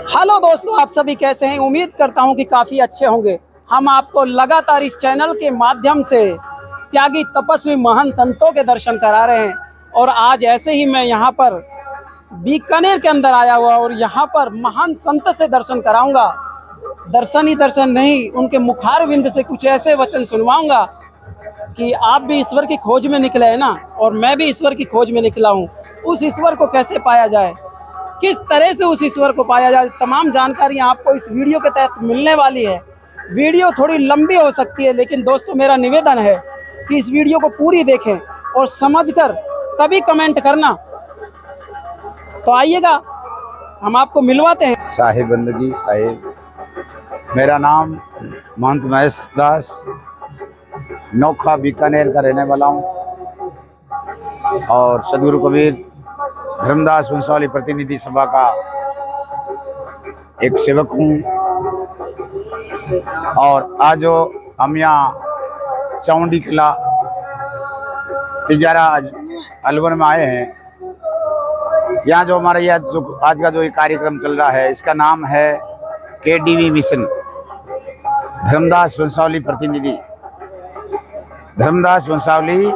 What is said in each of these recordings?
Hello दोस्तों, आप सभी कैसे हैं। उम्मीद करता हूं कि काफ़ी अच्छे होंगे। हम आपको लगातार इस चैनल के माध्यम से त्यागी तपस्वी महान संतों के दर्शन करा रहे हैं और आज ऐसे ही मैं यहां पर बीकानेर के अंदर आया हुआ और यहां पर महान संत से दर्शन कराऊंगा। दर्शन ही दर्शन नहीं, उनके मुखारविंद से कुछ ऐसे वचन सुनवाऊंगा कि आप भी ईश्वर की खोज में निकले हैं ना, और मैं भी ईश्वर की खोज में निकला हूँ। उस ईश्वर को कैसे पाया जाए, किस तरह से उस ईश्वर को पाया जाए, तमाम जानकारियां आपको इस वीडियो के तहत मिलने वाली है। वीडियो थोड़ी लंबी हो सकती है, लेकिन दोस्तों मेरा निवेदन है कि इस वीडियो को पूरी देखें और समझकर तभी कमेंट करना। तो आइएगा, हम आपको मिलवाते हैं। साहिब बंदगी साहिब, मेरा नाम महंत महेश दास, नोखा बीकानेर का रहने वाला हूँ और सदगुरु कबीर धर्मदास वंशावली प्रतिनिधि सभा का एक सेवक हूँ। और आज जो हम यहाँ चामुंडी किला तिजारा अलवर में आए हैं, यहाँ जो हमारा यह जो आज का जो ये कार्यक्रम चल रहा है, इसका नाम है KDV मिशन, धर्मदास वंशावली प्रतिनिधि, धर्मदास वंशावली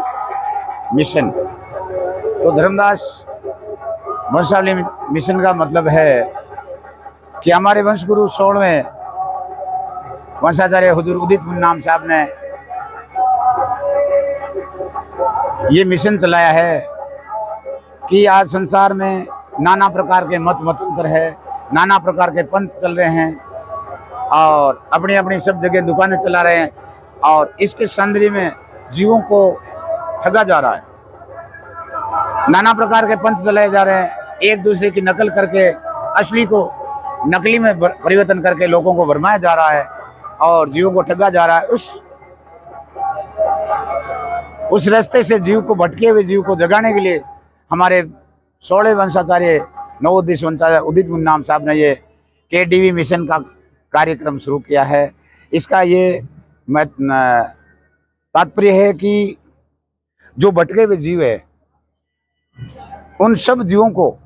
मिशन। तो धर्मदास वंशावली मिशन का मतलब है कि हमारे वंशगुरु 16वें वंशाचार्य हुजूर उदित मुन्नाम साहब ने ये मिशन चलाया है कि आज संसार में नाना प्रकार के मतांतर है, नाना प्रकार के पंथ चल रहे हैं और अपनी अपनी सब जगह दुकानें चला रहे हैं और इसके सौंदर्य में जीवों को ठगा जा रहा है। नाना प्रकार के पंथ चलाए जा रहे हैं, एक दूसरे की नकल करके असली को नकली में परिवर्तन करके लोगों को भरमाया जा रहा है और जीवों को ठगा जा रहा है। उस रास्ते से जीव को, भटके हुए जीव को जगाने के लिए हमारे 16 वंशाचार्य नवोदित वंशाचार्य उदित मुन्नाम साहब ने ये KDV मिशन का कार्यक्रम शुरू किया है। इसका ये तात्पर्य है कि जो भटके हुए जीव है, उन सब जीवों को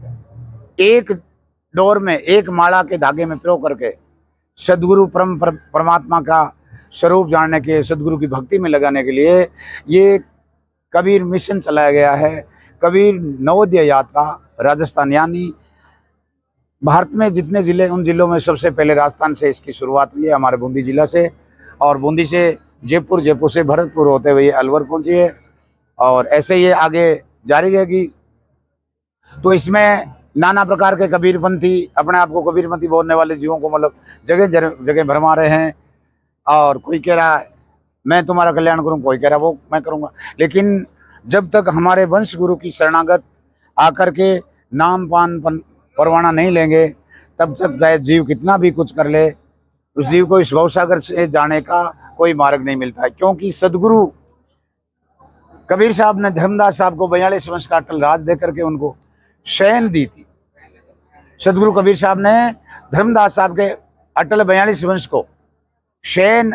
एक डोर में, एक माला के धागे में पिरो करके सदगुरु परमात्मा का स्वरूप जानने के, सदगुरु की भक्ति में लगाने के लिए ये कबीर मिशन चलाया गया है। कबीर नवोदय यात्रा राजस्थान, यानी भारत में जितने ज़िले, उन ज़िलों में सबसे पहले राजस्थान से इसकी शुरुआत हुई है, हमारे बूंदी जिला से, और बूंदी से जयपुर, जयपुर से भरतपुर होते हुए अलवर पहुंची है और ऐसे ये आगे जारी रहेगी। तो इसमें नाना प्रकार के कबीरपंथी, अपने आप को कबीरपंथी बोलने वाले जीवों को मतलब जगह जगह भरमा रहे हैं और कोई कह रहा है मैं तुम्हारा कल्याण करूं, कोई कह रहा है वो मैं करूंगा। लेकिन जब तक हमारे वंश गुरु की शरणागत आकर के नाम पान परवाना नहीं लेंगे, तब तक चाहे जीव कितना भी कुछ कर ले, उस जीव को इस भवसागर से जाने का कोई मार्ग नहीं मिलता है। क्योंकि सदगुरु कबीर साहब ने धर्मदास साहब को 42 वर्ष का अटल राज दे करके उनको शयन दी थी। सदगुरु कबीर साहब ने धर्मदास साहब के अटल 42 वंश को शयन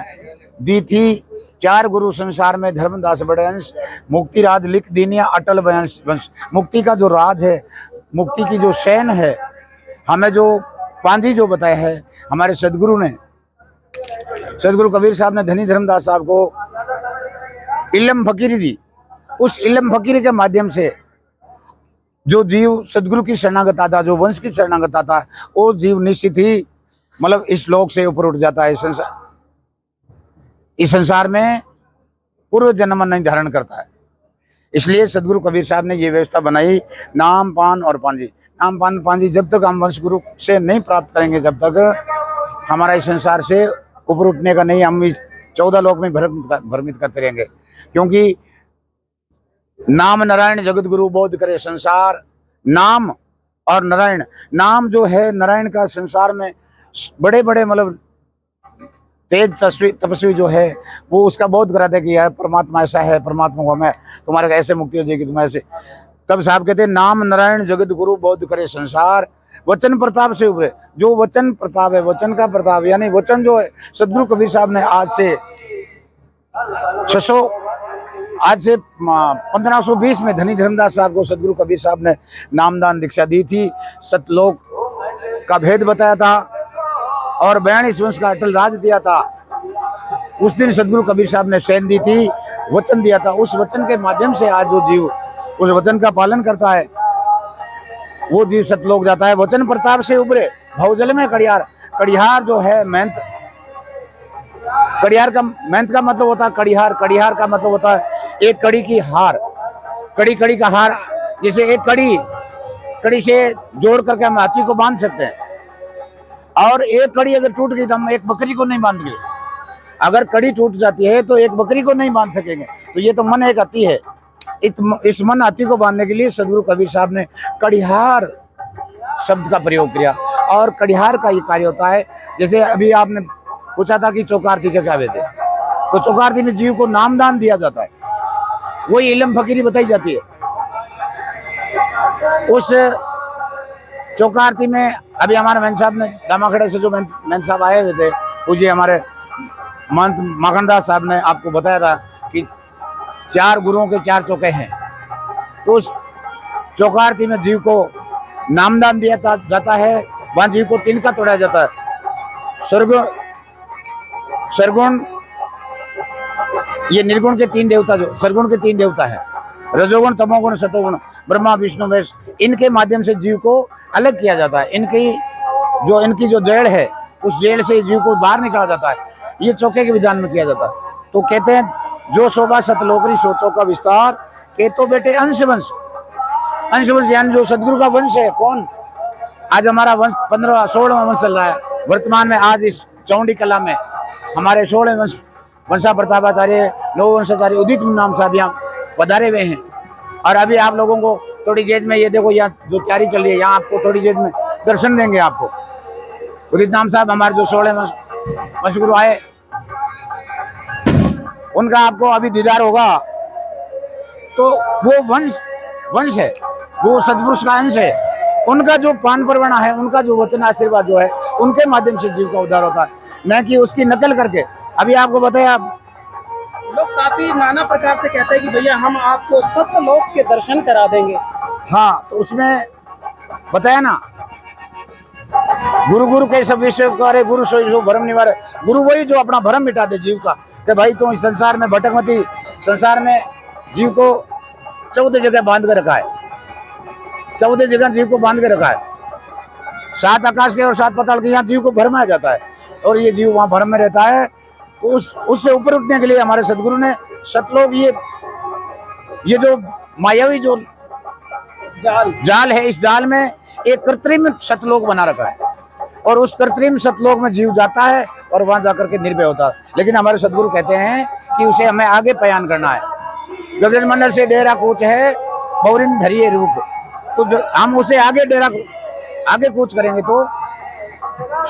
दी थी। 4 गुरु संसार में धर्मदास बड़े अंश, मुक्ति राज लिख दीनिया अटल वंश। मुक्ति का जो राज है, मुक्ति की जो शयन है, हमें जो पांजी जो बताया है हमारे सदगुरु ने, सदगुरु कबीर साहब ने धनी धर्मदास साहब को इल्म फकीरी दी। उस इल्म फकीरी के माध्यम से जो जीव सदगुरु की शरणागत आता, जो वंश की शरणागत आता, वो जीव निश्चित ही मतलब इस लोक से ऊपर उठ जाता है। इस संसार में पूर्व जन्म नहीं धारण करता है। इसलिए सदगुरु कबीर साहब ने ये व्यवस्था बनाई, नाम पान और पांजी। नाम पान पांजी जब तक हम वंश गुरु से नहीं प्राप्त करेंगे, जब तक हमारा इस संसार से ऊपर उठने का नहीं, हम 14 लोक में भ्रमित करते रहेंगे। क्योंकि नाम नारायण जगत गुरु बोध करे संसार, नाम और नारायण, नाम जो है नारायण का संसार में बड़े बड़े मतलब तेज तपस्वी जो है वो उसका बोध कराते कि यह परमात्मा ऐसा है, परमात्मा को हमें तुम्हारे ऐसे मुक्ति हो जाएगी, तुम ऐसे। तब साहब कहते हैं नाम नारायण जगत गुरु बोध करे संसार, वचन प्रताप से उभरे। जो वचन प्रताप है, वचन का प्रताप, यानी वचन जो है सदगुरु कबीर साहब ने आज से 1520 में धनी धर्मदास साहब को सदगुरु कबीर साहब ने नामदान दीक्षा दी थी। सतलोक का भेद बताया था और 42 वंश का अटल राज दिया था। उस दिन सदगुरु कबीर साहब ने शैन दी थी, वचन दिया था। उस वचन के माध्यम से आज जो जीव उस वचन का पालन करता है वो जीव सतलोक जाता है। वचन प्रताप से उभरे भवजल में कड़ियार। कड़ियार जो है मेहनत, कड़ियार का मेहनत का मतलब होता है कड़ियार। कड़ियार का मतलब होता है एक कड़ी की हार, कड़ी कड़ी का हार। जैसे एक कड़ी से जोड़ करके हम हाथी को बांध सकते हैं और एक कड़ी अगर टूट गई तो हम एक बकरी को नहीं बांध गए। अगर कड़ी टूट जाती है तो एक बकरी को नहीं बांध सकेंगे। तो ये तो मन एक हाथी है। इस मन हाथी को बांधने के लिए सदगुरु कबीर साहब ने कड़ियार शब्द का प्रयोग किया। और कड़ियार का ये कार्य होता है, जैसे अभी आपने पूछा था कि चौकारती के क्या वेद है, तो चौकारती में जीव को नामदान दिया जाता है, वही इल्म फकीरी बताई जाती है। उस चौकारती में अभी हमारे मैन साहब ने दामाखड़े से जो मैन साहब आए हुए थे, पूज्य हमारे महंत माखनदास साहब ने आपको बताया था कि 4 गुरुओं के 4 चौके हैं। तो उस चौकारती में जीव को नामदान दिया जाता है। वहां जीव को तिनका तोड़ा जाता है। सरगुण ये निर्गुण के 3 देवता, जो सरगुण के 3 देवता है, रजोगुण तमोगुण सतोगुण, ब्रह्मा विष्णु महेश, इनके माध्यम से जीव को अलग किया जाता है। इनकी जो जड़ है उस जड़ से जीव को बाहर निकाला जाता है। ये चौके के विधान में किया जाता है। तो कहते हैं जो शोभा सतलोकरी सोचों का विस्तार, के तो बेटे अंश वंश यानी जो सदगुरु का वंश है। कौन? आज हमारा वंश 15-16वां वंश चल रहा है वर्तमान में। आज इस चौंडी कला में हमारे 16 वंश वंशा प्रतापाचार्य, नववंशाचार्य उदित नाम साहब यहाँ पधारे हुए हैं। और अभी आप लोगों को थोड़ी देर में ये देखो, यहाँ जो तैयारी चल रही है, यहाँ आपको थोड़ी देर में दर्शन देंगे। आपको उदित नाम साहब हमारे जो 16 वंशगुरु आए, उनका आपको अभी दीदार होगा। तो वो वंश है, वो सदपुरुष का अंश है। उनका जो पान परवाना है, उनका जो वचन आशीर्वाद जो है, उनके माध्यम से जीव का उद्धार होता है, न कि उसकी नकल करके। अभी आपको बताया, लोग काफी नाना प्रकार से कहते हैं कि भैया हम आपको सतलोक के दर्शन करा देंगे। हाँ, तो उसमें बताया ना, गुरु के सब विषय करे, गुरु सोई सो भरम निवारे। गुरु वही जो अपना भरम मिटा दे जीव का, कि भाई तुम इस संसार में भटक मती। संसार में जीव को 14 जगह बांध कर रखा है, 14 जगह जीव को बांध के रखा है। 7 आकाश के और 7 पाताल के, यहाँ जीव को भरमाया जाता है और ये जीव वहां भरम में रहता है। तो उससे ऊपर उठने के लिए हमारे सदगुरु ने सतलोक, ये जो मायावी जो जाल है, इस जाल में एक कृत्रिम सतलोक बना रखा है। और उस कृत्रिम सतलोक में जीव जाता है और वहां जाकर के निर्भय होता है। लेकिन हमारे सदगुरु कहते हैं कि उसे हमें आगे बयान करना है। गगन मंडल से डेरा कूच है, बौरिन धरिए रूप। तो हम उसे आगे कूच करेंगे तो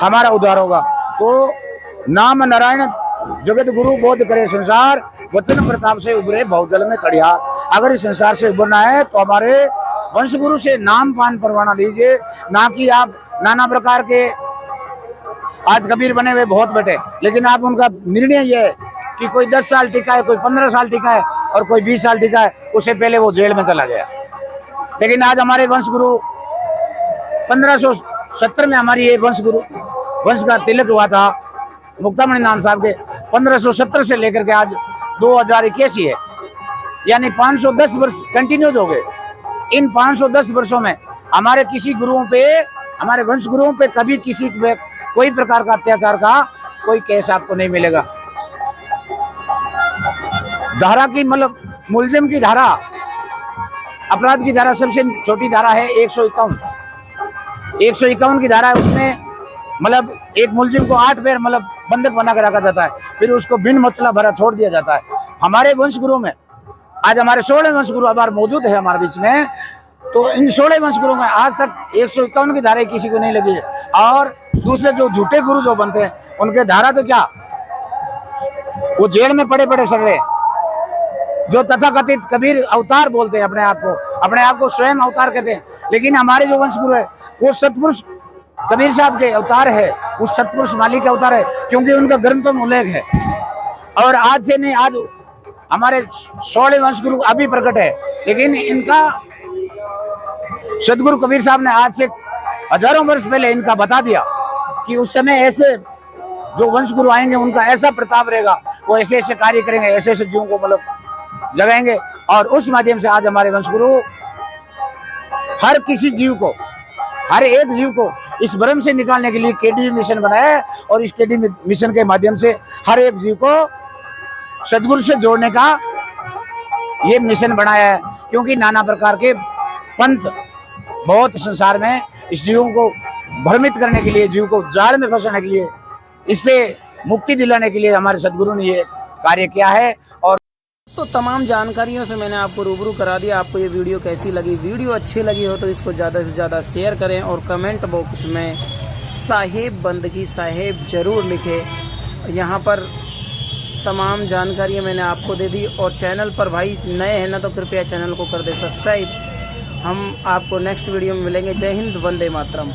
हमारा उद्धार होगा। तो नाम नारायण जगत गुरु बोध करे संसार, वचन प्रताप से उभरे भवजल में कड़ियार। अगर इस संसार से उभरना है तो हमारे वंश गुरु से नाम पान परवाना लीजिए, ना कि आप नाना प्रकार के आज कबीर बने हुए बहुत बैठे, लेकिन आप उनका निर्णय ये है कि कोई 10 साल टिका है, कोई 15 साल टिका है और कोई 20 साल टिका है, उससे पहले वो जेल में चला गया। लेकिन आज हमारे वंश गुरु 1570 में हमारी ये वंश का तिलक हुआ था मुक्तामणि नाम साहब के। 1570 से लेकर के आज 2081 है, यानी 510 वर्ष कंटिन्यूज हो गए। इन 510 वर्षों में हमारे किसी गुरुओं पे, हमारे वंश गुरुओं पे कभी किसी पे कोई प्रकार का अत्याचार का कोई केस आपको नहीं मिलेगा। धारा की मतलब मुलजिम की धारा, अपराध की धारा सबसे छोटी धारा है 151 की धारा है। उसमें मतलब एक मुलजिम को 8 पैर मतलब बंधक बना कर रखा जाता है, फिर उसको बिन मसला भरा छोड़ दिया जाता है। हमारे वंश गुरु में आज हमारे 16 वंश गुरु हमारे मौजूद है हमारे बीच में। तो इन 16 वंश गुरु में आज तक 151 की धारा किसी को नहीं लगी है। और दूसरे जो झूठे गुरु जो बनते हैं, उनके धारा तो क्या, वो जेल में पड़े सड़ रहे, जो तथाकथित कबीर अवतार बोलते हैं अपने आप को स्वयं अवतार कहते हैं। लेकिन हमारे जो वंश गुरु है वो सतपुरुष कबीर साहब के अवतार है, उस सतपुरुष मालिक के अवतार है, क्योंकि उनका ग्रंथों में उल्लेख है। और आज से नहीं, आज हमारे 16 वंश गुरु अभी प्रकट है, लेकिन इनका सदगुरु कबीर साहब ने आज से हजारों वर्ष पहले इनका बता दिया कि उस समय ऐसे जो वंश गुरु आएंगे उनका ऐसा प्रताप रहेगा, वो ऐसे ऐसे कार्य करेंगे, ऐसे ऐसे जीवों को मतलब जगाएंगे। और उस माध्यम से आज हमारे वंश गुरु हर किसी जीव को, हर एक जीव को इस भ्रम से निकालने के लिए केडी मिशन बनाया है। और इस केडी मिशन के माध्यम से हर एक जीव को सदगुरु से जोड़ने का ये मिशन बनाया है। क्योंकि नाना प्रकार के पंथ बहुत संसार में इस जीवों को भ्रमित करने के लिए, जीव को जाल में फंसाने के लिए, इससे मुक्ति दिलाने के लिए हमारे सदगुरु ने ये कार्य किया है। और तो तमाम जानकारियों से मैंने आपको रूबरू करा दिया। आपको ये वीडियो कैसी लगी? वीडियो अच्छी लगी हो तो इसको ज़्यादा से ज़्यादा शेयर करें और कमेंट बॉक्स में साहिब बंदगी साहिब ज़रूर लिखें। यहाँ पर तमाम जानकारियाँ मैंने आपको दे दी। और चैनल पर भाई नए हैं ना तो कृपया चैनल को कर दे सब्सक्राइब। हम आपको नेक्स्ट वीडियो में मिलेंगे। जय हिंद, वंदे मातरम।